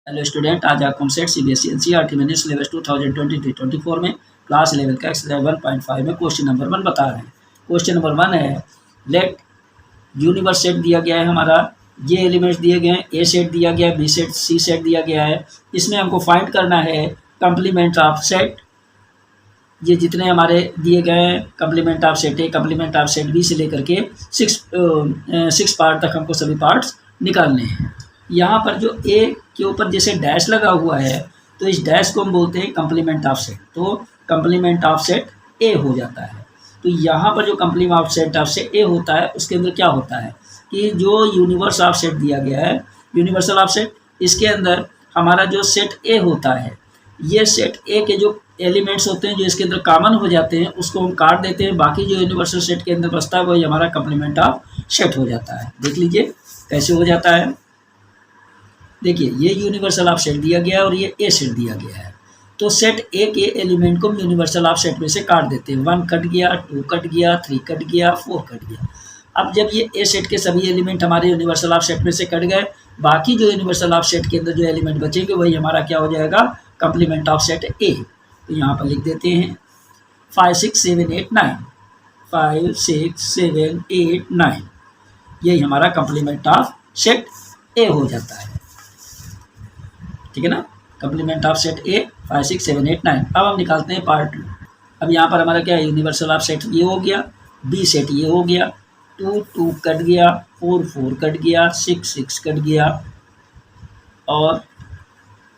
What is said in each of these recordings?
Hello student, आज आपको हम सेट सीबीएसई एनसीईआरटी में सिलेबस 2023-24 में क्लास 11 का एक्सरसाइज 1.5 में क्वेश्चन नंबर 1 बता रहे हैं। क्वेश्चन नंबर 1 है, लेट यूनिवर्स सेट दिया गया है हमारा, ये एलिमेंट्स दिए गए हैं, ए सेट दिया गया है, बी सेट, सी सेट दिया गया है। इसमें हमको फाइंड करना है कम्प्लीमेंट ऑफ सेट। ये जितने हमारे दिए गए हैं complement of set A, complement of set B से लेकर के सिक्स पार्ट तक हमको सभी पार्ट्स निकालने हैं। यहाँ पर जो ए के ऊपर जैसे डैश लगा हुआ है तो इस डैश को हम बोलते हैं कम्प्लीमेंट ऑफ सेट, तो कम्प्लीमेंट ऑफ सेट ए हो जाता है। तो यहाँ पर जो कम्प्लीमेंट ऑफ सेट ए होता है उसके अंदर क्या होता है कि जो यूनिवर्स ऑफ सेट दिया गया है, यूनिवर्सल ऑफ सेट, इसके अंदर हमारा जो सेट ए होता है, ये सेट ए के जो एलिमेंट्स होते हैं जो इसके अंदर कॉमन हो जाते हैं उसको हम काट देते हैं, बाकी जो यूनिवर्सल सेट के अंदर बचता है वही हमारा कम्प्लीमेंट ऑफ सेट हो जाता है। देख लीजिए कैसे हो जाता है। देखिए ये यूनिवर्सल ऑफ सेट दिया गया है और ये ए सेट दिया गया है, तो सेट ए के एलिमेंट को हम यूनिवर्सल ऑफ सेट में से काट देते हैं। 1 कट गया, 2 कट गया, 3 कट गया, 4 कट गया। अब जब ये ए सेट के सभी एलिमेंट हमारे यूनिवर्सल ऑफ सेट में से कट गए, बाकी जो यूनिवर्सल ऑफ सेट के अंदर जो एलिमेंट बचेंगे वही हमारा क्या हो जाएगा, कम्प्लीमेंट ऑफ सेट ए। तो यहाँ पर लिख देते हैं 5 6 7 8 9, 5 6 7 8 9, यही हमारा कम्प्लीमेंट ऑफ सेट ए हो जाता है। ठीक है ना, कम्प्लीमेंट ऑफ सेट ए 5 6 7 8 9। अब हम निकालते हैं पार्ट 2। अब यहाँ पर हमारा क्या है, यूनिवर्सल ऑफ सेट ये हो गया, बी सेट ये हो गया, 2 2 कट गया, 4 4 कट गया, 6 6 कट गया और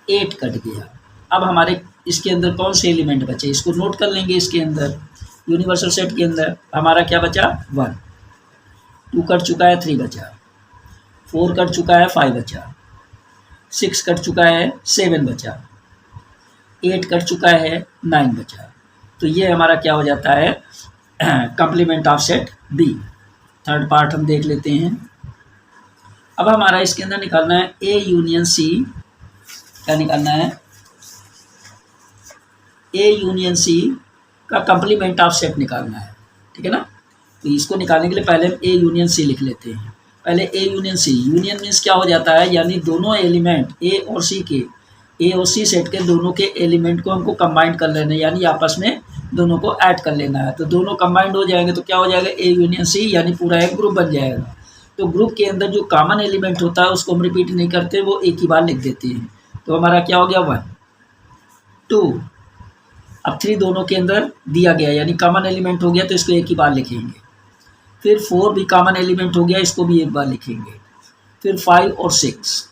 8 कट गया। अब हमारे इसके अंदर कौन से एलिमेंट बचे, इसको नोट कर लेंगे। इसके अंदर यूनिवर्सल सेट के अंदर हमारा क्या बचा, 1, 2 कट चुका है, 3 बचा, 4 कट चुका है, 5 बचा, 6 कट चुका है, 7 बचा, 8 कट चुका है, 9 बचा। तो ये हमारा क्या हो जाता है, complement of set B. Third part हम देख लेते हैं। अब हमारा इसके अंदर निकालना है ए यूनियन सी। क्या निकालना है, ए यूनियन सी का कम्प्लीमेंट ऑफ सेट निकालना है। ठीक है ना, तो इसको निकालने के लिए पहले हम ए यूनियन सी लिख लेते हैं। पहले A union C, union means क्या हो जाता है, यानी दोनों एलिमेंट ए और सी के, ए और सी सेट के दोनों के एलिमेंट को हमको कंबाइन कर लेना है, यानी आपस में दोनों को ऐड कर लेना है। तो दोनों कंबाइंड हो जाएंगे तो क्या हो जाएगा, ए यूनियन सी, यानी पूरा एक ग्रुप बन जाएगा। तो ग्रुप के अंदर जो कॉमन एलिमेंट होता है उसको हम रिपीट नहीं करते, वो एक ही बार लिख देते हैं। तो हमारा क्या हो गया, 1 2, अब 3 दोनों के अंदर दिया गया यानी कॉमन एलिमेंट हो गया तो इसको एक ही बार लिखेंगे। फिर 4 भी कॉमन एलिमेंट हो गया, इसको भी एक बार लिखेंगे। फिर 5 और 6,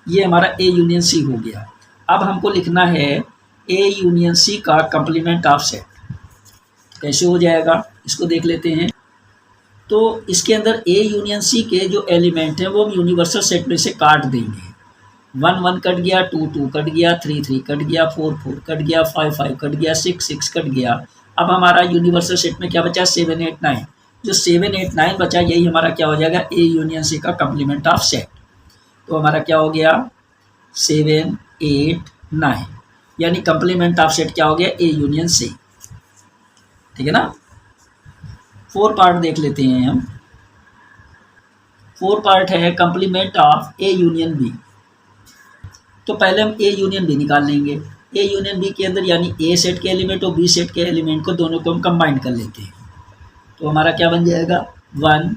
ये हमारा ए यूनियन सी हो गया। अब हमको लिखना है ए यूनियन सी का कम्प्लीमेंट ऑफ सेट। कैसे हो जाएगा इसको देख लेते हैं। तो इसके अंदर ए यूनियन सी के जो एलिमेंट हैं वो हम यूनिवर्सल सेट में से काट देंगे। 1 1 कट गया, 2 2 कट गया, 3 3 कट गया, 4 4 कट गया, 5 5 कट गया, 6 6 कट गया। अब हमारा यूनिवर्सल सेट में क्या बचा, 7 8 9। जो 7 8 9 बचा यही हमारा क्या हो जाएगा, ए यूनियन सी का कम्प्लीमेंट ऑफ सेट। तो हमारा क्या हो गया, 7 8 9, यानी कम्प्लीमेंट ऑफ सेट क्या हो गया, ए यूनियन सी। ठीक है ना। 4 पार्ट देख लेते हैं हम। 4 पार्ट है complement of A union B. तो पहले हम ए यूनियन बी निकाल लेंगे। ए यूनियन बी के अंदर यानी ए सेट के एलिमेंट और बी सेट के एलिमेंट को दोनों को हम कंबाइन कर लेते हैं। तो हमारा क्या बन जाएगा, 1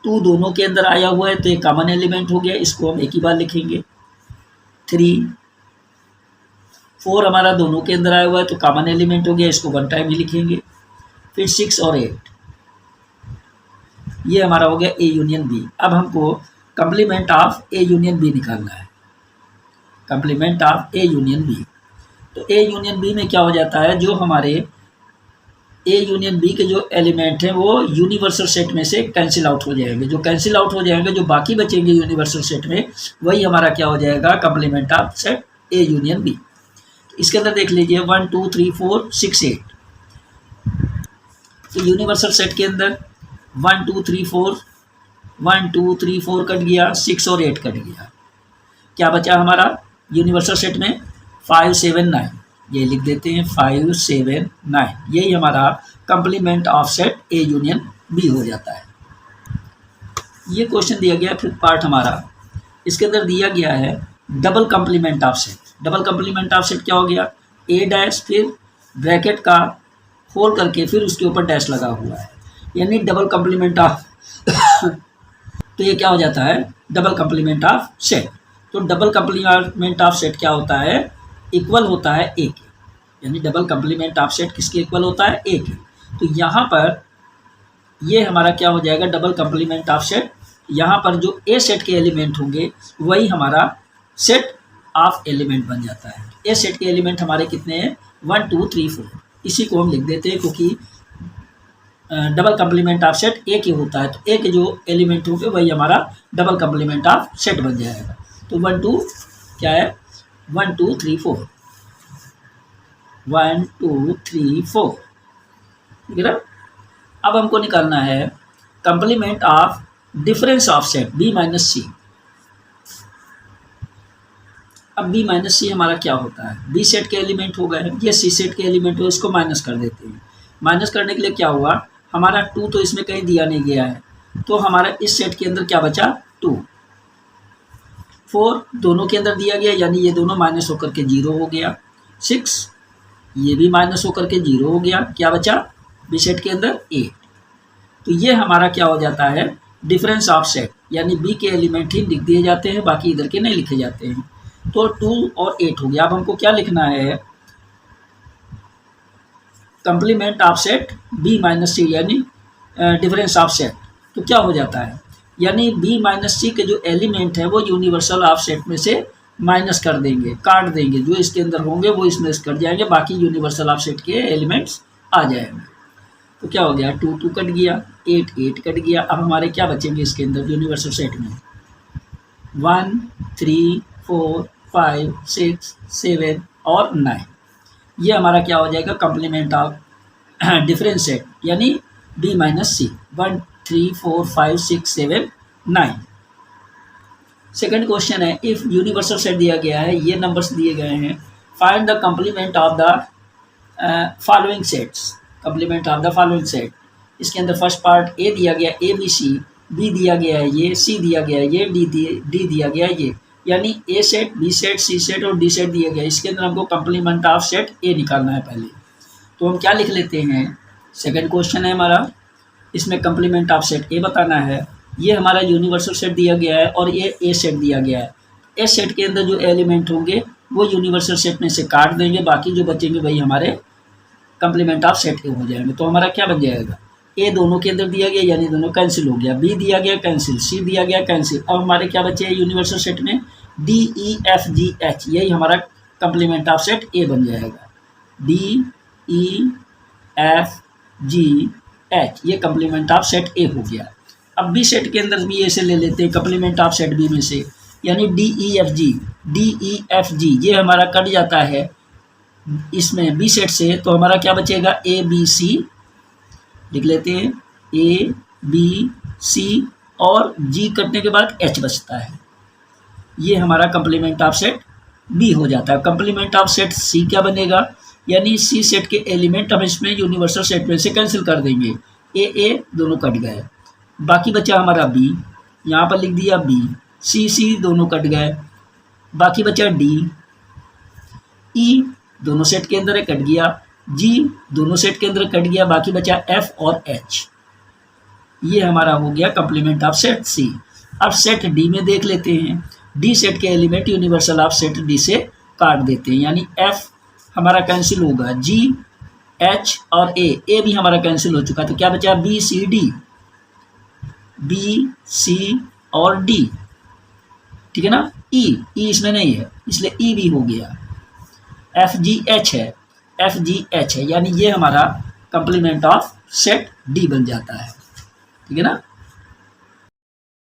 2 दोनों के अंदर आया हुआ है तो एक कॉमन एलिमेंट हो गया, इसको हम एक ही बार लिखेंगे। 3 4 हमारा दोनों के अंदर आया हुआ है तो कॉमन एलिमेंट हो गया, इसको 1 टाइम ही लिखेंगे। फिर 6 और 8, ये हमारा हो गया ए यूनियन बी। अब हमको complement of A union B निकालना है, complement of A union B. तो ए यूनियन बी में क्या हो जाता है, जो हमारे ए यूनियन बी के जो एलिमेंट हैं वो यूनिवर्सल सेट में से कैंसिल आउट हो जाएंगे। जो कैंसिल आउट हो जाएंगे, जो बाकी बचेंगे यूनिवर्सल सेट में, वही हमारा क्या हो जाएगा, complement of set A union B. इसके अंदर देख लीजिए 1 2 3 4 6 8। तो यूनिवर्सल सेट के अंदर 1 2 3 4, 1 2 3 4 कट गया, 6 और 8 कट गया। क्या बचा हमारा यूनिवर्सल सेट में, 5 7 9, ये लिख देते हैं 5 7 9, यही हमारा complement of set A union B हो जाता है। ये क्वेश्चन दिया गया। फिर पार्ट हमारा इसके अंदर दिया गया है double complement of set. Double complement of set क्या हो गया, ए डैश फिर ब्रैकेट का खोल करके फिर उसके ऊपर डैश लगा हुआ है, यानी डबल कम्प्लीमेंट ऑफ तो ये क्या हो जाता है, डबल कम्प्लीमेंट ऑफ सेट। तो डबल कम्प्लीमेंट ऑफ सेट क्या होता है, इक्वल होता है ए के, यानी डबल कम्प्लीमेंट ऑफ सेट किसके इक्वल होता है, ए के। तो यहाँ पर ये हमारा क्या हो जाएगा, डबल कम्प्लीमेंट ऑफ सेट। यहाँ पर जो ए सेट के एलिमेंट होंगे वही हमारा सेट ऑफ एलिमेंट बन जाता है। ए सेट के एलिमेंट हमारे कितने हैं, 1 2 3 4। इसी को हम लिख देते हैं क्योंकि डबल कम्प्लीमेंट ऑफ सेट ए के होता है, तो ए के जो एलिमेंट होंगे वही हमारा डबल कम्प्लीमेंट ऑफ सेट बन जाएगा। तो 1 2 क्या है, 1 2 3 4, 1 2 3 4, ठीक है ना। अब हमको निकालना है complement of difference of set B minus C. अब बी माइनस सी हमारा क्या होता है, बी सेट के एलिमेंट हो गए, ये सी सेट के एलिमेंट हो, इसको माइनस कर देते हैं। माइनस करने के लिए क्या हुआ, हमारा 2 तो इसमें कहीं दिया नहीं गया है, तो हमारा इस सेट के अंदर क्या बचा, 2 4 दोनों के अंदर दिया गया, यानी ये दोनों माइनस होकर के 0 हो गया। 6 ये भी माइनस होकर के 0 हो गया, क्या बचा बी सेट के अंदर 8। तो ये हमारा क्या हो जाता है, डिफरेंस ऑफ सेट, यानी बी के एलिमेंट ही लिख दिए जाते हैं, बाकी इधर के नहीं लिखे जाते हैं। तो 2 और 8 हो गया। अब हमको क्या लिखना है, complement of set B minus C, यानी डिफरेंस ऑफ सेट। तो क्या हो जाता है, यानी बी माइनस सी के जो एलिमेंट है वो यूनिवर्सल ऑफ सेट में से माइनस कर देंगे, काट देंगे, जो इसके अंदर होंगे वो इसमें से कट जाएंगे, बाकी यूनिवर्सल ऑफ सेट के एलिमेंट्स आ जाएंगे। तो क्या हो गया, 2 2 कट गया, 8 8 कट गया। अब हमारे क्या बचेंगे इसके अंदर यूनिवर्सल सेट में, 1 3 4 5 6 7 और 9। ये हमारा क्या हो जाएगा, कम्प्लीमेंट ऑफ डिफरेंस सेट, यानी बी माइनस सी, 1 3 4 5 6 7 9। सेकंड क्वेश्चन है, इफ यूनिवर्सल सेट दिया गया है, ये नंबर्स दिए गए हैं, find the complement of the following sets. Complement of the following set, इसके अंदर फर्स्ट पार्ट ए दिया गया, ए बी सी, बी दिया गया है ये, सी दिया गया है ये, डी दिया गया है ये, यानी ए सेट, बी सेट, सी सेट और डी सेट दिया गया। इसके अंदर हमको कम्प्लीमेंट ऑफ सेट ए निकालना है पहले। तो हम क्या लिख लेते हैं, सेकंड क्वेश्चन है हमारा, इसमें कम्प्लीमेंट ऑफ सेट ए बताना है। ये हमारा यूनिवर्सल सेट दिया गया है और ये ए सेट दिया गया है। ए सेट के अंदर जो एलिमेंट होंगे वो यूनिवर्सल सेट में से काट देंगे, बाकी जो बचेंगे वही हमारे कम्प्लीमेंट ऑफ सेट ए हो जाएंगे। तो हमारा क्या बन जाएगा, ए दोनों के अंदर दिया गया यानी दोनों कैंसिल हो गया, बी दिया गया कैंसिल, सी दिया गया कैंसिल। अब हमारे क्या बचे हैं यूनिवर्सल सेट में, D E F G H, यही हमारा कम्प्लीमेंट ऑफ सेट ए बन जाएगा। D E F G H, ये कम्प्लीमेंट ऑफ सेट ए हो गया। अब बी सेट के अंदर भी ऐसे ले लेते हैं कम्प्लीमेंट ऑफ सेट बी में से, यानी डी ई एफ जी ये हमारा कट जाता है इसमें बी सेट से, तो हमारा क्या बचेगा, ए बी सी लिख लेते हैं, ए बी सी और जी कटने के बाद एच बचता है। ये हमारा कम्प्लीमेंट ऑफ सेट बी हो जाता है। कम्प्लीमेंट ऑफ सेट सी क्या बनेगा, यानी सी सेट के एलिमेंट हम इसमें यूनिवर्सल सेट में से कैंसिल कर देंगे, ए दोनों कट गए, बाकी बचा हमारा बी, यहाँ पर लिख दिया बी, सी दोनों कट गए, बाकी बचा डी, ई दोनों सेट के अंदर कट गया, जी दोनों सेट के अंदर कट गया, बाकी बचा एफ और एच। ये हमारा हो गया कम्प्लीमेंट ऑफ सेट सी। अब सेट डी में देख लेते हैं, डी सेट के element universal of set D से काट देते हैं, यानी एफ हमारा कैंसिल होगा, जी एच और ए भी हमारा कैंसिल हो चुका, तो क्या बचा, बी सी और डी, ठीक है ना। ई इसमें नहीं है इसलिए ई भी हो गया, एफ जी एच है, यानी ये हमारा कम्प्लीमेंट ऑफ सेट डी बन जाता है, ठीक है ना।